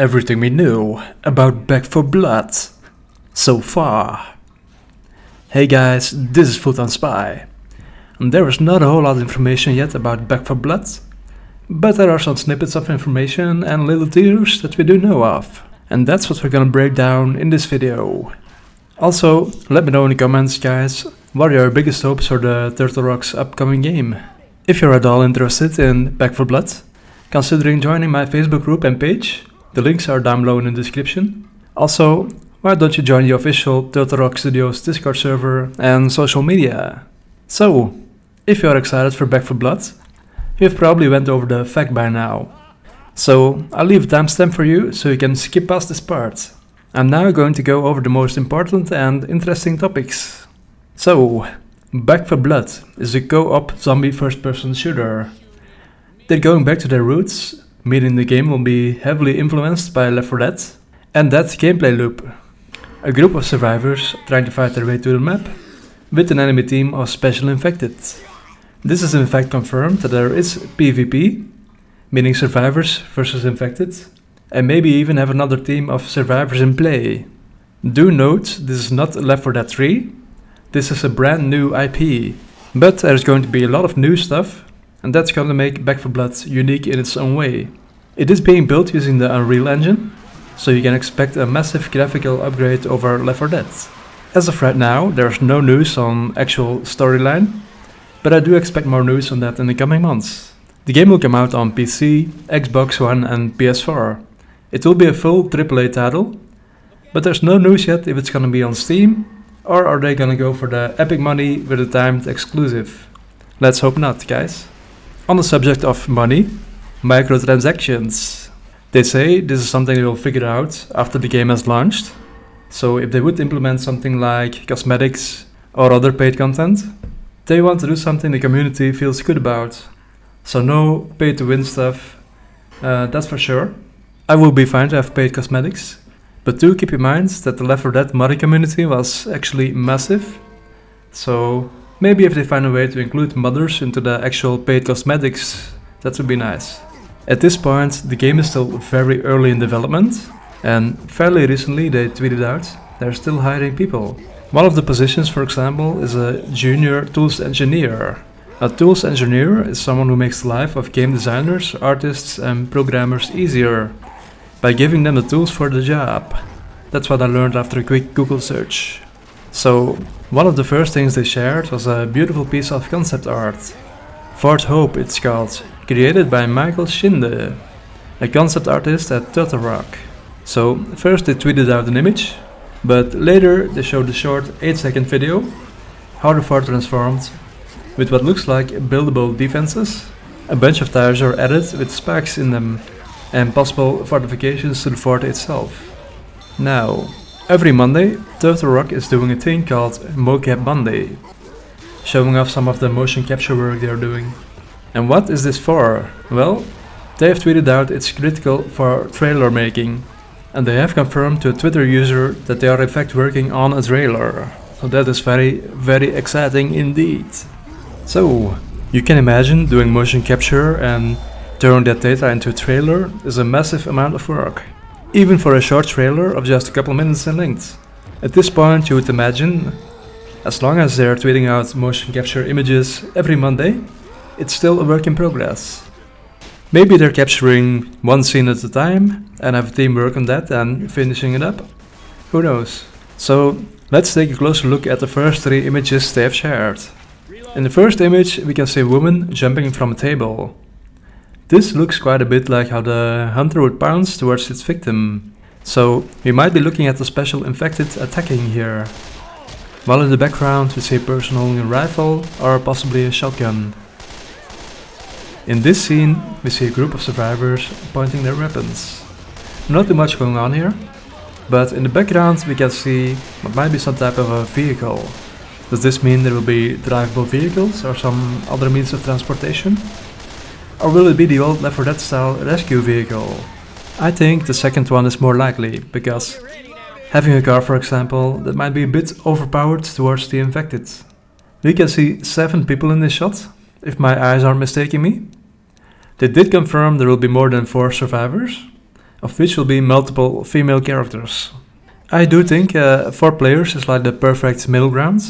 everything we knew about Back 4 Blood so far. Hey guys, this is Full-Time Spy. And there is not a whole lot of information yet about Back 4 Blood, but there are some snippets of information and little teasers that we do know of. And that's what we're gonna break down in this video. Also, let me know in the comments, guys, what are your biggest hopes for the Turtle Rock's upcoming game? If you're at all interested in Back 4 Blood, considering joining my Facebook group and page, the links are down below in the description. Also, why don't you join the official Turtle Rock Studios Discord server and social media? So, if you're excited for Back 4 Blood, you've probably went over the fact by now. So, I'll leave a timestamp for you so you can skip past this part. I'm now going to go over the most important and interesting topics. So, Back 4 Blood is a co-op zombie first-person shooter. They're going back to their roots, meaning the game will be heavily influenced by Left 4 Dead and that gameplay loop. A group of survivors trying to fight their way to the map with an enemy team of special infected. This is in fact confirmed that there is PvP, meaning survivors versus infected, and maybe even have another team of survivors in play. Do note, this is not Left 4 Dead 3, this is a brand new IP, but there's going to be a lot of new stuff, and that's going to make Back 4 Blood unique in its own way. It is being built using the Unreal Engine, so you can expect a massive graphical upgrade over Left 4 Dead. As of right now, there's no news on actual storyline, but I do expect more news on that in the coming months. The game will come out on PC, Xbox One and PS4. It will be a full AAA title, but there's no news yet if it's gonna be on Steam, or are they gonna go for the epic money with a timed exclusive? Let's hope not, guys. On the subject of money, microtransactions. They say this is something they will figure out after the game has launched. So if they would implement something like cosmetics or other paid content, they want to do something the community feels good about. So no pay to win stuff, that's for sure. I will be fine to have paid cosmetics, but do keep in mind that the Left 4 Dead modding community was actually massive. So maybe if they find a way to include modders into the actual paid cosmetics, that would be nice. At this point, the game is still very early in development, and fairly recently they tweeted out they're still hiring people. One of the positions, for example, is a junior tools engineer. A tools engineer is someone who makes the life of game designers, artists and programmers easier by giving them the tools for the job. That's what I learned after a quick Google search. So, one of the first things they shared was a beautiful piece of concept art. Fort Hope it's called, created by Michael Schinde, a concept artist at Turtle Rock. So, first they tweeted out an image, but later they showed a short 8-second video, how the fort transformed, with what looks like buildable defenses. A bunch of tires are added with spikes in them, and possible fortifications to the fort itself. Now, every Monday, Turtle Rock is doing a thing called Mocap Monday, showing off some of the motion capture work they are doing. And what is this for? Well, they have tweeted out it's critical for trailer making, and they have confirmed to a Twitter user that they are in fact working on a trailer. So that is very exciting indeed. So, you can imagine doing motion capture and turning that data into a trailer is a massive amount of work, even for a short trailer of just a couple minutes in length. At this point you would imagine, as long as they're tweeting out motion capture images every Monday, it's still a work in progress. Maybe they're capturing one scene at a time and have a team work on that and finishing it up. Who knows? So let's take a closer look at the first 3 images they have shared. In the first image we can see a woman jumping from a table. This looks quite a bit like how the hunter would pounce towards its victim. So we might be looking at the special infected attacking here. While in the background we see a person holding a rifle or possibly a shotgun. In this scene we see a group of survivors pointing their weapons. Not too much going on here, but in the background we can see what might be some type of a vehicle. Does this mean there will be drivable vehicles or some other means of transportation? Or will it be the old Left 4 Dead style rescue vehicle? I think the second one is more likely, because having a car, for example, that might be a bit overpowered towards the infected. We can see 7 people in this shot, if my eyes aren't mistaking me. They did confirm there will be more than 4 survivors. of which will be multiple female characters. I do think 4 players is like the perfect middle ground,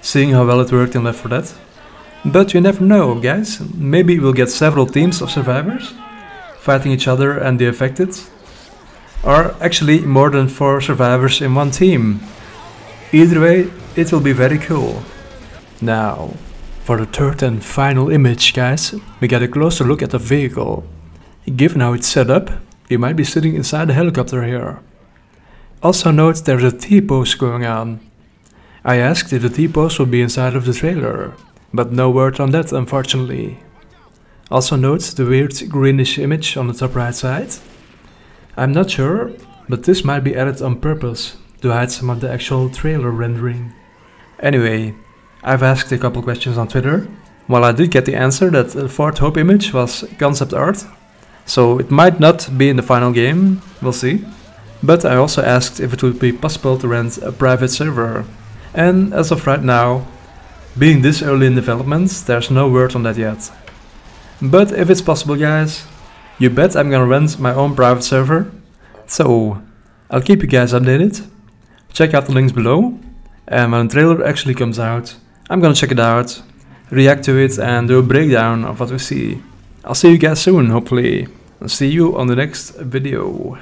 seeing how well it worked in Left 4 Dead. But you never know, guys. Maybe we'll get several teams of survivors fighting each other and the affected. Or actually more than 4 survivors in one team. Either way, it will be very cool. Now, for the third and final image, guys, we get a closer look at the vehicle. Given how it's set up, you might be sitting inside the helicopter here. Also note there's a T-pose going on. I asked if the T-pose would be inside of the trailer, but no word on that unfortunately. Also note the weird greenish image on the top right side. I'm not sure, but this might be added on purpose to hide some of the actual trailer rendering. Anyway, I've asked a couple questions on Twitter. Well, I did get the answer that the fourth Hope image was concept art, so it might not be in the final game, we'll see. But I also asked if it would be possible to rent a private server. And as of right now, being this early in development, there's no word on that yet. But if it's possible, guys, you bet I'm gonna rent my own private server. So, I'll keep you guys updated. Check out the links below. And when the trailer actually comes out, I'm gonna check it out, react to it and do a breakdown of what we see. I'll see you guys soon, hopefully. I'll see you on the next video.